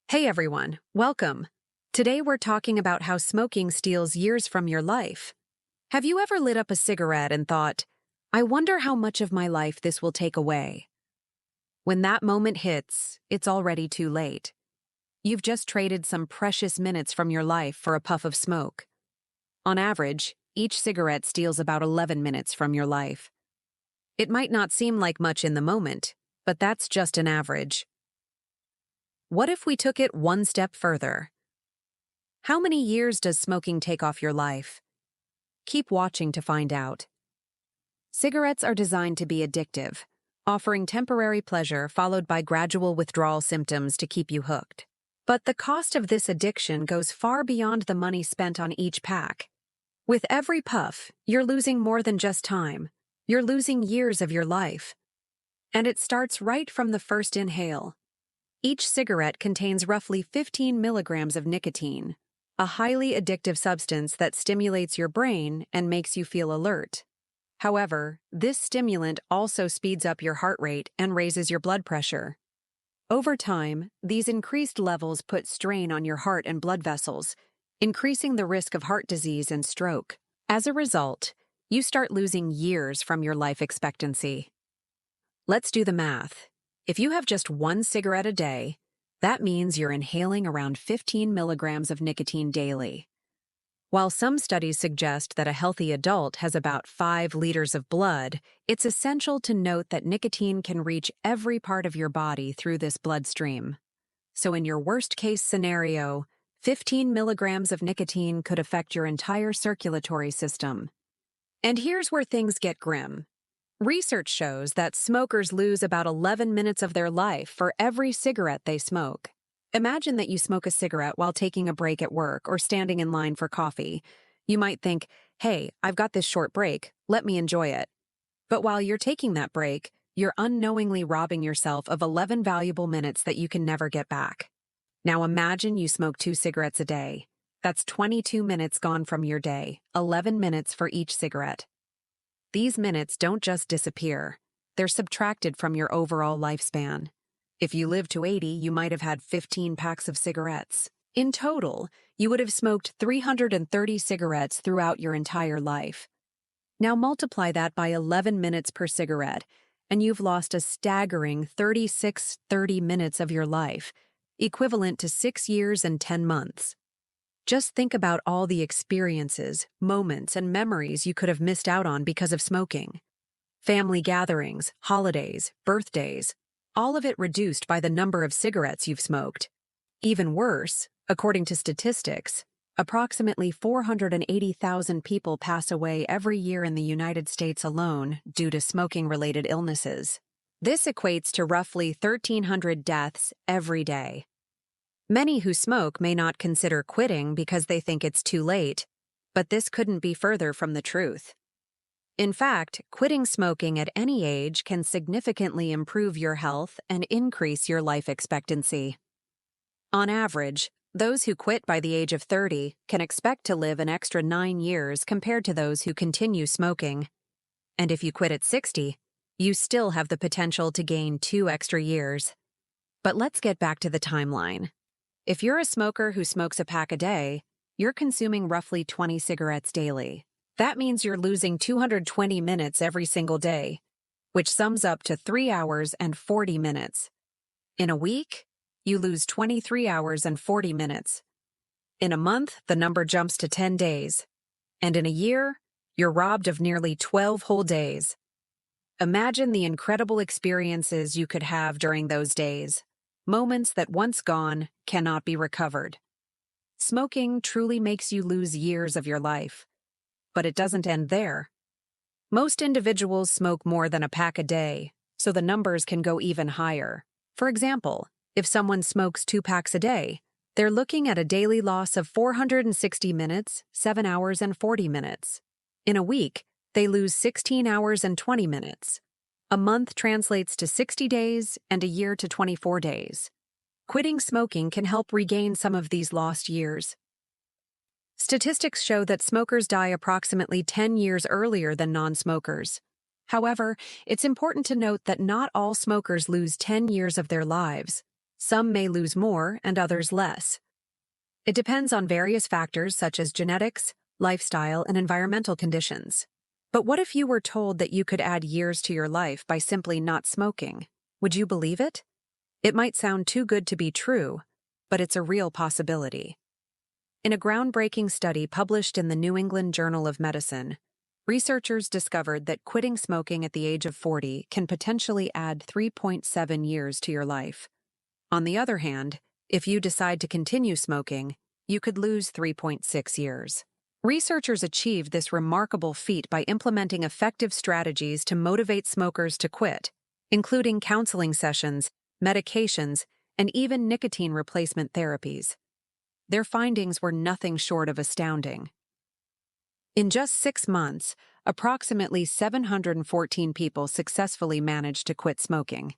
Hey everyone, welcome. Today we're talking about how smoking steals years from your life. Have you ever lit up a cigarette and thought, I wonder how much of my life this will take away? When that moment hits, it's already too late. You've just traded some precious minutes from your life for a puff of smoke. On average, each cigarette steals about 11 minutes from your life. It might not seem like much in the moment, but that's just an average. What if we took it one step further? How many years does smoking take off your life? Keep watching to find out. Cigarettes are designed to be addictive, offering temporary pleasure followed by gradual withdrawal symptoms to keep you hooked. But the cost of this addiction goes far beyond the money spent on each pack. With every puff, you're losing more than just time. You're losing years of your life. And it starts right from the first inhale. Each cigarette contains roughly 15 milligrams of nicotine, a highly addictive substance that stimulates your brain and makes you feel alert. However, this stimulant also speeds up your heart rate and raises your blood pressure. Over time, these increased levels put strain on your heart and blood vessels, increasing the risk of heart disease and stroke. As a result, you start losing years from your life expectancy. Let's do the math. If you have just one cigarette a day, that means you're inhaling around 15 milligrams of nicotine daily. While some studies suggest that a healthy adult has about 5 liters of blood, it's essential to note that nicotine can reach every part of your body through this bloodstream. So in your worst-case scenario, 15 milligrams of nicotine could affect your entire circulatory system. And here's where things get grim. Research shows that smokers lose about 11 minutes of their life for every cigarette they smoke. Imagine that you smoke a cigarette while taking a break at work or standing in line for coffee. You might think, hey, I've got this short break, let me enjoy it. But while you're taking that break, you're unknowingly robbing yourself of 11 valuable minutes that you can never get back. Now imagine you smoke 2 cigarettes a day. That's 22 minutes gone from your day, 11 minutes for each cigarette. These minutes don't just disappear, they're subtracted from your overall lifespan. If you live to 80, you might have had 15 packs of cigarettes. In total, you would have smoked 330 cigarettes throughout your entire life. Now multiply that by 11 minutes per cigarette, and you've lost a staggering 30 minutes of your life, equivalent to 6 years and 10 months. Just think about all the experiences, moments, and memories you could have missed out on because of smoking. Family gatherings, holidays, birthdays, all of it reduced by the number of cigarettes you've smoked. Even worse, according to statistics, approximately 480,000 people pass away every year in the United States alone due to smoking-related illnesses. This equates to roughly 1,300 deaths every day. Many who smoke may not consider quitting because they think it's too late, but this couldn't be further from the truth. In fact, quitting smoking at any age can significantly improve your health and increase your life expectancy. On average, those who quit by the age of 30 can expect to live an extra 9 years compared to those who continue smoking. And if you quit at 60, you still have the potential to gain 2 extra years. But let's get back to the timeline. If you're a smoker who smokes a pack a day, you're consuming roughly 20 cigarettes daily. That means you're losing 220 minutes every single day, which sums up to 3 hours and 40 minutes. In a week, you lose 23 hours and 40 minutes. In a month, the number jumps to 10 days. And in a year, you're robbed of nearly 12 whole days. Imagine the incredible experiences you could have during those days. Moments that once gone cannot be recovered. Smoking truly makes you lose years of your life. But it doesn't end there. Most individuals smoke more than a pack a day, so the numbers can go even higher. For example, if someone smokes 2 packs a day, they're looking at a daily loss of 460 minutes, 7 hours and 40 minutes. In a week, they lose 16 hours and 20 minutes. A month translates to 60 days and a year to 24 days. Quitting smoking can help regain some of these lost years. Statistics show that smokers die approximately 10 years earlier than non-smokers. However, it's important to note that not all smokers lose 10 years of their lives. Some may lose more and others less. It depends on various factors such as genetics, lifestyle, and environmental conditions. But what if you were told that you could add years to your life by simply not smoking? Would you believe it? It might sound too good to be true, but it's a real possibility. In a groundbreaking study published in the New England Journal of Medicine, researchers discovered that quitting smoking at the age of 40 can potentially add 3.7 years to your life. On the other hand, if you decide to continue smoking, you could lose 3.6 years. Researchers achieved this remarkable feat by implementing effective strategies to motivate smokers to quit, including counseling sessions, medications, and even nicotine replacement therapies. Their findings were nothing short of astounding. In just 6 months, approximately 714 people successfully managed to quit smoking.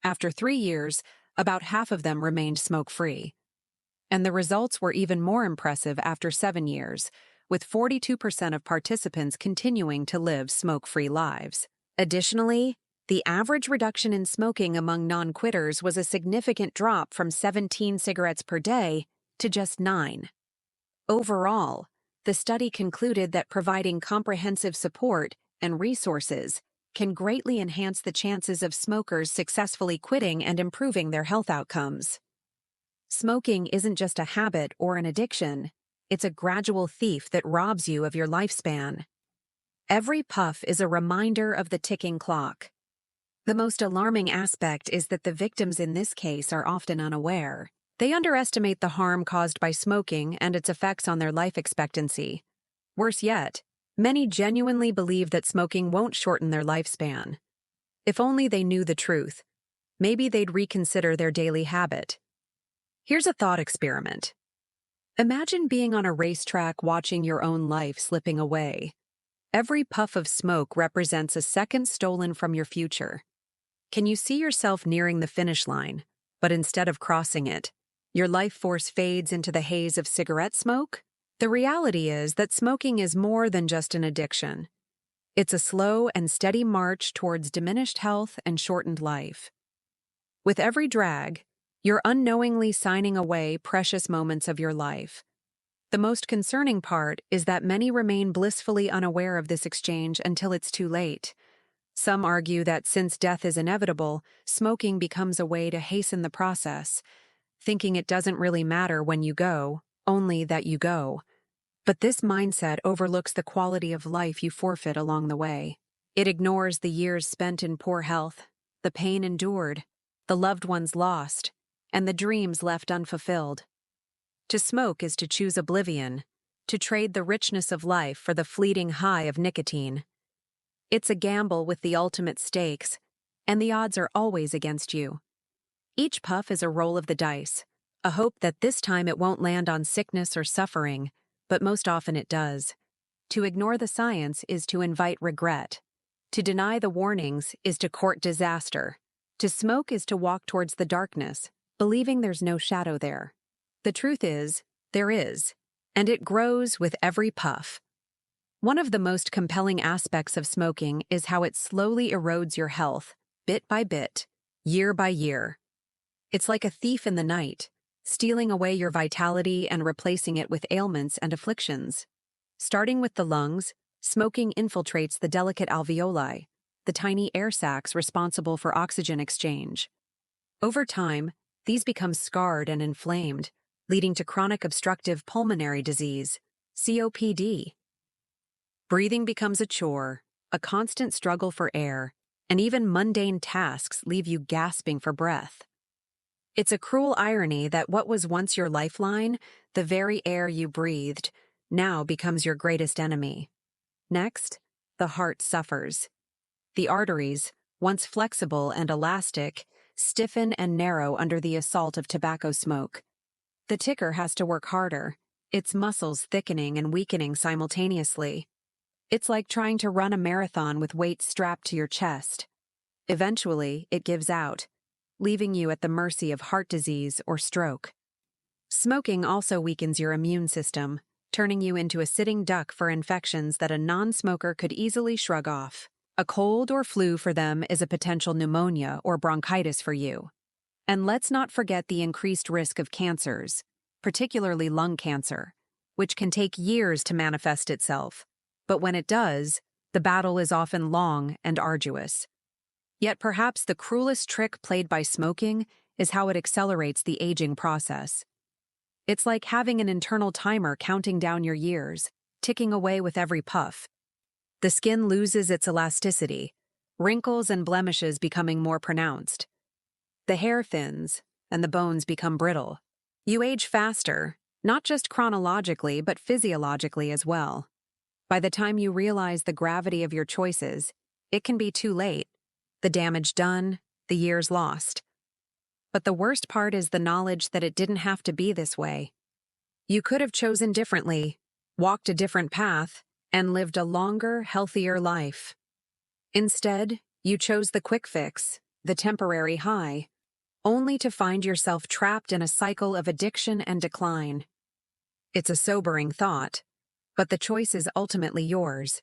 After 3 years, about half of them remained smoke-free. And the results were even more impressive after 7 years, with 42% of participants continuing to live smoke-free lives. Additionally, the average reduction in smoking among non-quitters was a significant drop from 17 cigarettes per day to just 9. Overall, the study concluded that providing comprehensive support and resources can greatly enhance the chances of smokers successfully quitting and improving their health outcomes. Smoking isn't just a habit or an addiction, it's a gradual thief that robs you of your lifespan. Every puff is a reminder of the ticking clock. The most alarming aspect is that the victims in this case are often unaware. They underestimate the harm caused by smoking and its effects on their life expectancy. Worse yet, many genuinely believe that smoking won't shorten their lifespan. If only they knew the truth, maybe they'd reconsider their daily habit. Here's a thought experiment. Imagine being on a racetrack watching your own life slipping away. Every puff of smoke represents a second stolen from your future. Can you see yourself nearing the finish line, but instead of crossing it, your life force fades into the haze of cigarette smoke? The reality is that smoking is more than just an addiction. It's a slow and steady march towards diminished health and shortened life. With every drag, you're unknowingly signing away precious moments of your life. The most concerning part is that many remain blissfully unaware of this exchange until it's too late. Some argue that since death is inevitable, smoking becomes a way to hasten the process, thinking it doesn't really matter when you go, only that you go. But this mindset overlooks the quality of life you forfeit along the way. It ignores the years spent in poor health, the pain endured, the loved ones lost, and the dreams left unfulfilled. To smoke is to choose oblivion, to trade the richness of life for the fleeting high of nicotine. It's a gamble with the ultimate stakes, and the odds are always against you. Each puff is a roll of the dice, a hope that this time it won't land on sickness or suffering, but most often it does. To ignore the science is to invite regret. To deny the warnings is to court disaster. To smoke is to walk towards the darkness, believing there's no shadow there. The truth is, there is, and it grows with every puff. One of the most compelling aspects of smoking is how it slowly erodes your health, bit by bit, year by year. It's like a thief in the night, stealing away your vitality and replacing it with ailments and afflictions. Starting with the lungs, smoking infiltrates the delicate alveoli, the tiny air sacs responsible for oxygen exchange. Over time, these become scarred and inflamed, leading to chronic obstructive pulmonary disease, COPD. Breathing becomes a chore, a constant struggle for air, and even mundane tasks leave you gasping for breath. It's a cruel irony that what was once your lifeline, the very air you breathed, now becomes your greatest enemy. Next, the heart suffers. The arteries, once flexible and elastic, stiffen and narrow under the assault of tobacco smoke. The ticker has to work harder, its muscles thickening and weakening simultaneously. It's like trying to run a marathon with weights strapped to your chest. Eventually, it gives out, leaving you at the mercy of heart disease or stroke. Smoking also weakens your immune system, turning you into a sitting duck for infections that a non-smoker could easily shrug off. A cold or flu for them is a potential pneumonia or bronchitis for you. And let's not forget the increased risk of cancers, particularly lung cancer, which can take years to manifest itself. But when it does, the battle is often long and arduous. Yet perhaps the cruelest trick played by smoking is how it accelerates the aging process. It's like having an internal timer counting down your years, ticking away with every puff. The skin loses its elasticity, wrinkles and blemishes becoming more pronounced. The hair thins, and the bones become brittle. You age faster, not just chronologically but physiologically as well. By the time you realize the gravity of your choices, it can be too late. The damage done, the years lost. But the worst part is the knowledge that it didn't have to be this way. You could have chosen differently, walked a different path, and lived a longer, healthier life. Instead, you chose the quick fix, the temporary high, only to find yourself trapped in a cycle of addiction and decline. It's a sobering thought, but the choice is ultimately yours.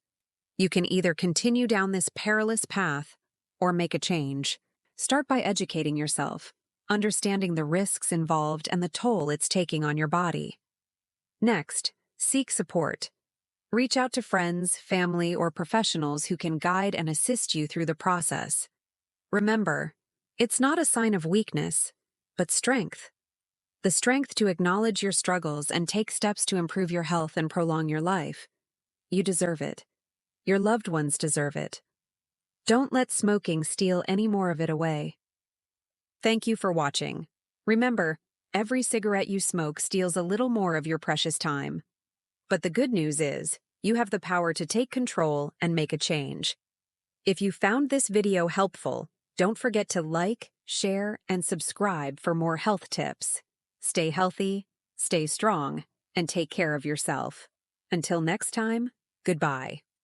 You can either continue down this perilous path or make a change. Start by educating yourself, understanding the risks involved and the toll it's taking on your body. Next, seek support. Reach out to friends, family, or professionals who can guide and assist you through the process. Remember, it's not a sign of weakness, but strength. The strength to acknowledge your struggles and take steps to improve your health and prolong your life. You deserve it. Your loved ones deserve it. Don't let smoking steal any more of it away. Thank you for watching. Remember, every cigarette you smoke steals a little more of your precious time. But the good news is, you have the power to take control and make a change. If you found this video helpful, don't forget to like, share, and subscribe for more health tips. Stay healthy, stay strong, and take care of yourself. Until next time, goodbye.